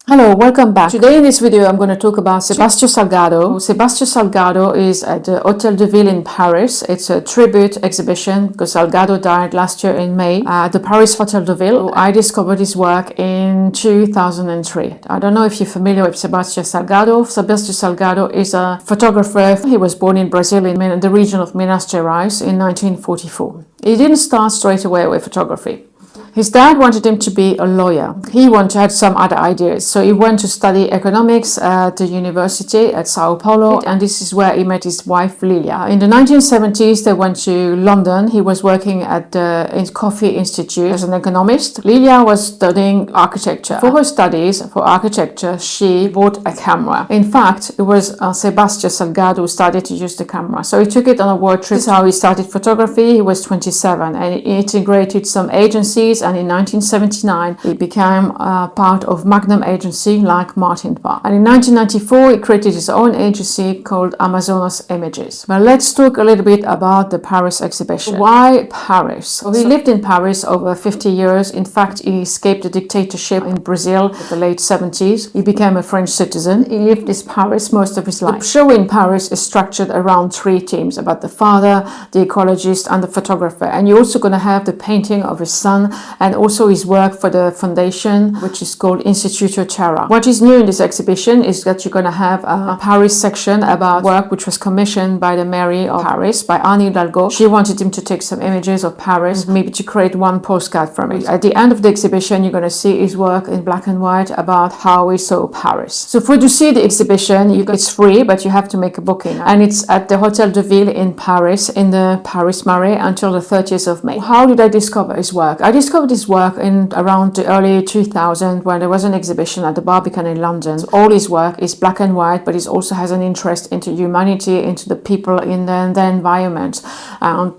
Hello, welcome back. Today in this video I'm going to talk about Sebastião Salgado. Sebastião Salgado is at the Hôtel de Ville in Paris. It's a tribute exhibition because Salgado died last year in May at the Paris Hôtel de Ville. I discovered his work in 2003. I don't know if you're familiar with Sebastião Salgado. Sebastião Salgado is a photographer. He was born in Brazil in the region of Minas Gerais in 1944. He didn't start straight away with photography. His dad wanted him to be a lawyer. He had some other ideas. So he went to study economics at the university at Sao Paulo, and this is where he met his wife, Lilia. In the 1970s, they went to London. He was working at the Coffee Institute as an economist. Lilia was studying architecture. For her studies for architecture, she bought a camera. In fact, it was Sebastião Salgado who started to use the camera. So he took it on a world trip. This is how he started photography. He was 27 and he integrated some agencies, and in 1979 he became part of Magnum agency like Martin Parr. And in 1994 he created his own agency called Amazonas Images. But let's talk a little bit about the Paris exhibition. Why Paris? So he lived in Paris over 50 years. In fact, he escaped the dictatorship in Brazil in the late 70s. He became a French citizen. He lived in Paris most of his life. The show in Paris is structured around three themes: about the father, the ecologist, and the photographer. And you're also going to have the painting of his son and also his work for the foundation, which is called Instituto Terra. What is new in this exhibition is that you're going to have a Paris section about work which was commissioned by the Mayor of Paris, by Anne Hidalgo. She wanted him to take some images of Paris, maybe to create one postcard from it. At the end of the exhibition, you're going to see his work in black and white about how he saw Paris. So for to see the exhibition, it's free, but you have to make a booking. And it's at the Hôtel de Ville in Paris, in the Paris Marais, until the 30th of May. How did I discover his work? I discovered his work in around the early 2000s when there was an exhibition at the Barbican in London. All his work is black and white, but he also has an interest into humanity, into the people in the environment.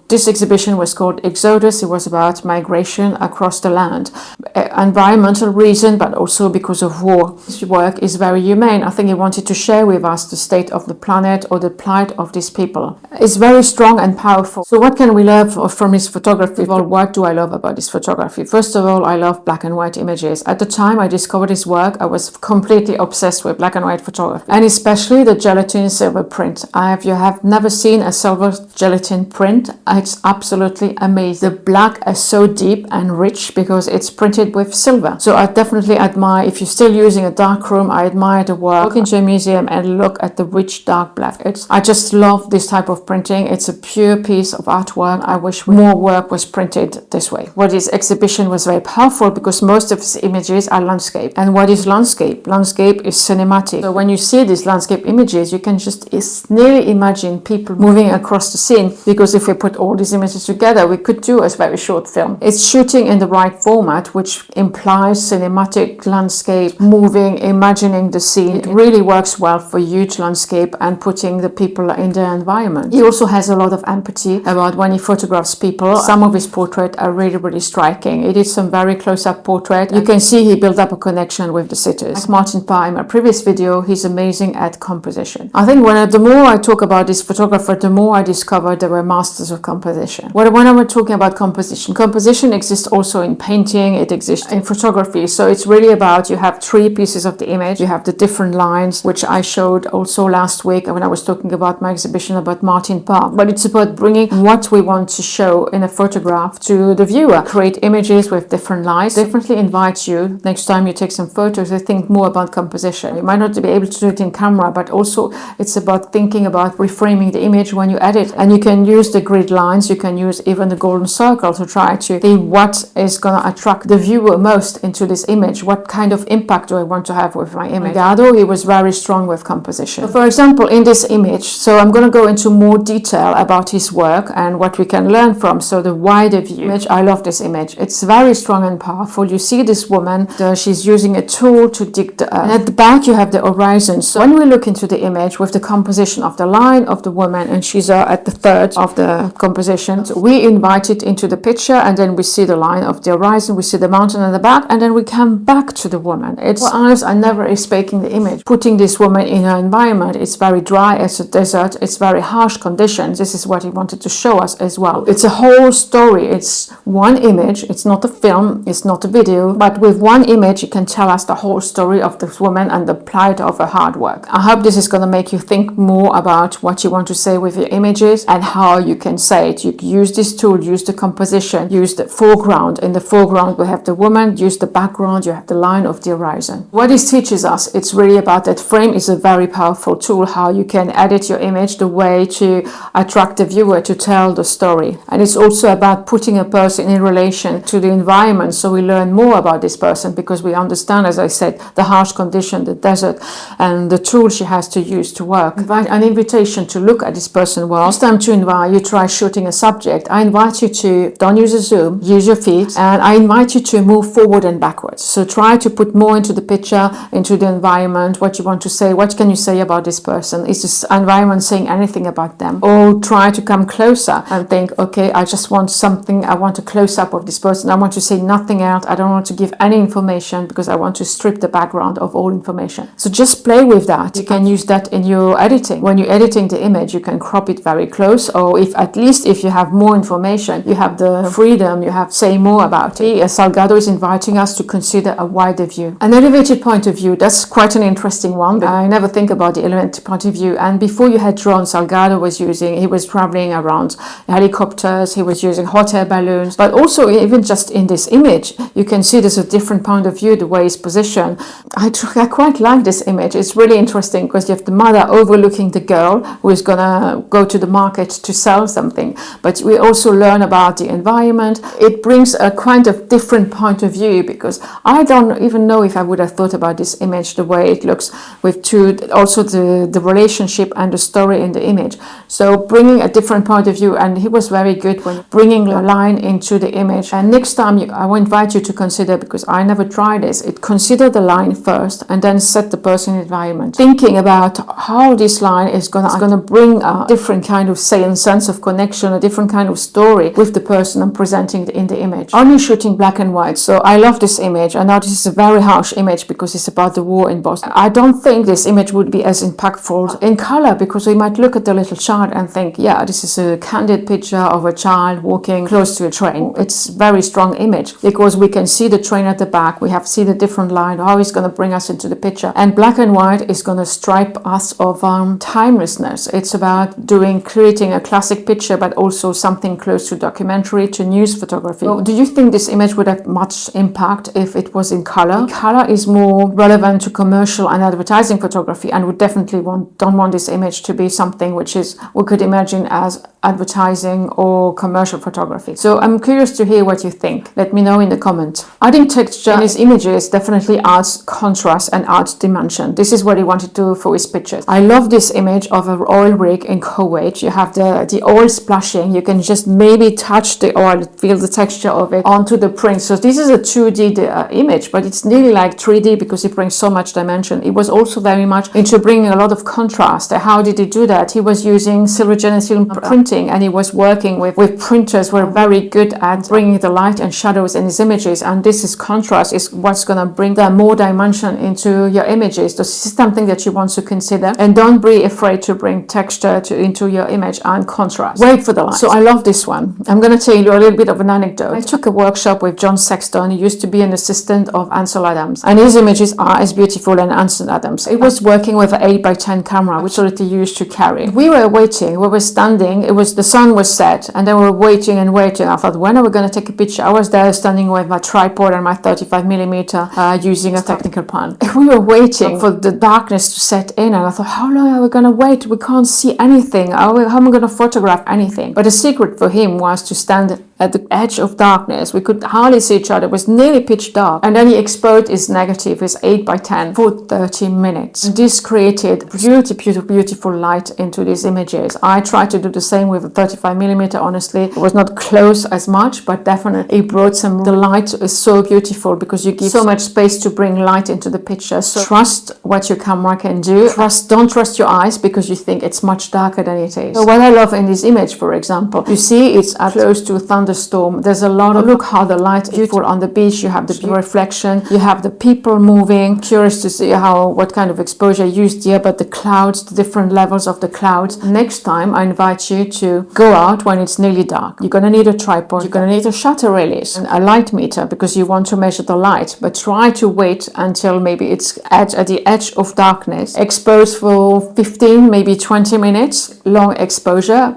This exhibition was called Exodus. It was about migration across the land. Environmental reason, but also because of war. His work is very humane. I think he wanted to share with us the state of the planet or the plight of these people. It's very strong and powerful. So what can we learn from his photography? Well, what do I love about his photography? First of all, I love black and white images. At the time I discovered his work, I was completely obsessed with black and white photography, and especially the gelatin silver print. You have never seen a silver gelatin print. It's absolutely amazing. The black is so deep and rich because it's printed with silver. So I definitely admire, if you're still using a dark room, I admire the work. Walk into a museum and look at the rich dark black. I just love this type of printing. It's a pure piece of artwork. I wish more work was printed this way. What his exhibition was very powerful because most of his images are landscape. And what is landscape? Landscape is cinematic. So when you see these landscape images, you can just nearly imagine people moving across the scene, because if we put all these images together, we could do a very short film. It's shooting in the right format, which implies cinematic landscape, moving, imagining the scene. It really works well for huge landscape and putting the people in the environment. He also has a lot of empathy about when he photographs people. Some of his portraits are really, really striking. He did some very close-up portrait. You can see he built up a connection with the sitters. Like Martin Parr in my previous video, he's amazing at composition. I think the more I talk about this photographer, the more I discovered they were masters of composition. When I'm talking about composition exists also in painting, it exists in photography. So it's really about, you have three pieces of the image, you have the different lines, which I showed also last week when I was talking about my exhibition about Martin Parr. But it's about bringing what we want to show in a photograph to the viewer. Create images with different lights. Definitely invite you next time you take some photos to think more about composition. You might not be able to do it in camera, but also it's about thinking about reframing the image when you edit. And you can use the grid lines, you can use even the golden circle to try to see what is going to attract the viewer most into this image. What kind of impact do I want to have with my image? Salgado, he was very strong with composition. So for example, in this image, so I'm going to go into more detail about his work and what we can learn from. So the wider view image, I love this image. It's very strong and powerful. You see this woman, she's using a tool to dig the earth. And at the back you have the horizon. So when we look into the image with the composition of the line of the woman, and she's at the third of the composition, so we invite it into the picture, and then we see the line of the horizon, we see the mountain in the back, and then we come back to the woman. Our eyes are never escaping the image. Putting this woman in her environment, it's very dry as a desert, it's very harsh conditions. This is what he wanted to show us as well. It's a whole story. It's one image, It's not a film, it's not a video, but with one image you can tell us the whole story of this woman and the plight of her hard work. I hope this is going to make you think more about what you want to say with your images and how you can say it. You use this tool, use the composition, use the foreground. In the foreground we have the woman, use the background, you have the line of the horizon. What this teaches us, it's really about that frame is a very powerful tool, how you can edit your image the way to attract the viewer to tell the story. And it's also about putting a person in relation to the environment, so we learn more about this person because we understand, as I said, the harsh condition, the desert, and the tools she has to use to work. An invitation to look at this person well. It's time to invite you try shooting a subject. I invite you to don't use a zoom, use your feet, and I invite you to move forward and backwards. So try to put more into the picture, into the environment, what you want to say, what can you say about this person? Is this environment saying anything about them? Or try to come closer and think, okay, I just want something, I want a close-up of this person. I want to say nothing else. I don't want to give any information because I want to strip the background of all information. So just play with that. You can use that in your editing. When you're editing the image, you can crop it very close, or if at least if you have more information, you have the freedom, you have say more about it. Salgado is inviting us to consider a wider view. An elevated point of view, that's quite an interesting one. I never think about the elevated point of view. And before you had drones, Salgado was using, he was traveling around helicopters, he was using hot air balloons, but also even just in this image, you can see there's a different point of view, the way it's positioned. I quite like this image. It's really interesting because you have the mother overlooking the girl who is gonna go to the market to sell something, but we also learn about the environment. It brings a kind of different point of view because I don't even know if I would have thought about this image the way it looks with two, also the relationship and the story in the image. So bringing a different point of view, and he was very good when bringing a line into the image. And next time I will invite you to consider, because I never tried this, consider the line first and then set the person in the environment, thinking about how this line is gonna bring a different kind of sense of connection, a different kind of story with the person I'm presenting in the image. Only shooting black and white, so I love this image. I know this is a very harsh image because it's about the war in Boston. I don't think this image would be as impactful in color because we might look at the little child and think, yeah, this is a candid picture of a child walking close to a train. It's very strong image because we can see the train at the back, we have seen the different line, how it's going to bring us into the picture. And black and white is going to stripe us of timelessness. It's about creating a classic picture, but also something close to documentary, to news photography. So do you think this image would have much impact if it was in color? Color is more relevant to commercial and advertising photography, and we definitely don't want this image to be something which is, we could imagine as advertising or commercial photography. So I'm curious to hear what you think. Let me know in the comments. Adding texture in his images definitely adds contrast and adds dimension. This is what he wanted to do for his pictures. I love this image of an oil rig in Kuwait. You have the oil splashing. You can just maybe touch the oil, feel the texture of it onto the print. So this is a 2D image, but it's nearly like 3D because it brings so much dimension. It was also very much into bringing a lot of contrast. How did he do that? He was using silver genesine printing, and he was working with printers who were very good at bringing the light and shadows in his images, and this is contrast is what's going to bring the more dimension into your images. So this is something that you want to consider, and don't be afraid to bring texture into your image and contrast. Wait for the light. So I love this one. I'm going to tell you a little bit of an anecdote. I took a workshop with John Sexton. He used to be an assistant of Ansel Adams, and his images are as beautiful as Ansel Adams. He was working with an 8x10 camera, which he used to carry. We were waiting, we were standing, the sun was set, and then we were waiting and waiting. I thought, when are we going to take a picture? I was there standing with my tripod and my 35mm using a technical pan. We were waiting for the darkness to set in, and I thought, how long are we going to wait? We can't see anything. How am I going to photograph anything? But the secret for him was to stand at the edge of darkness. We could hardly see each other. It was nearly pitch dark. And then he exposed his negative, his 8x10, for 30 minutes. And this created beautiful light into these images. I tried to do the same with a 35mm. Honestly, it was not close as much, but definitely it brought the light is so beautiful because you give so much space to bring light into the picture. So trust what your camera can do. Don't trust your eyes because you think it's much darker than it is. So what I love in this image, for example, you see it's close to thunder thunderstorm. There's a lot of, look how the light is beautiful on the beach. You have the reflection, you have the people moving. Curious to see what kind of exposure I used here, but the clouds, the different levels of the clouds. Next time I invite you to go out when it's nearly dark. You're going to need a tripod, you're going to need a shutter release and a light meter because you want to measure the light, but try to wait until maybe it's at the edge of darkness, exposed for 15, maybe 20 minutes. Long exposure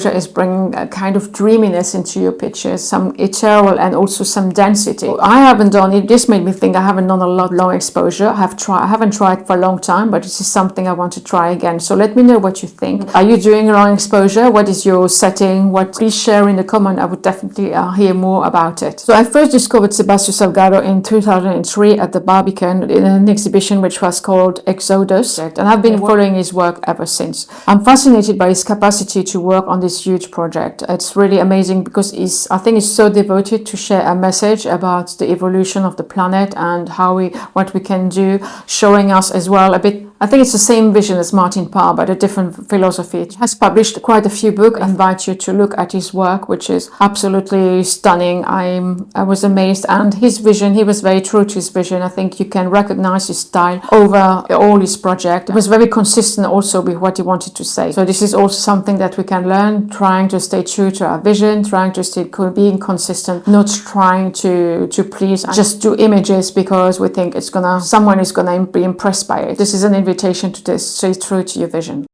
is bringing a kind of dreaminess into your pictures, some ethereal and also some density. I haven't done it. This made me think I haven't done a lot long exposure. I haven't tried for a long time, but this is something I want to try again. So let me know what you think. Are you doing long exposure? What is your setting? Please share in the comment. I would definitely hear more about it. So I first discovered Sebastião Salgado in 2003 at the Barbican in an exhibition which was called Exodus, and I've been following his work ever since. I'm fascinated by his capacity to work on this huge project. It's really amazing because I think he's so devoted to share a message about the evolution of the planet and what we can do, showing us as well a bit. I think it's the same vision as Martin Parr, but a different philosophy. He has published quite a few books. I invite you to look at his work, which is absolutely stunning. I was amazed, and his vision, he was very true to his vision. I think you can recognize his style over all his projects. It was very consistent also with what he wanted to say. So this is also something that we can learn, trying to stay true to our vision, trying to stay being consistent, not trying to please, just do images because we think someone is gonna be impressed by it. This is an invitation to stay true to your vision.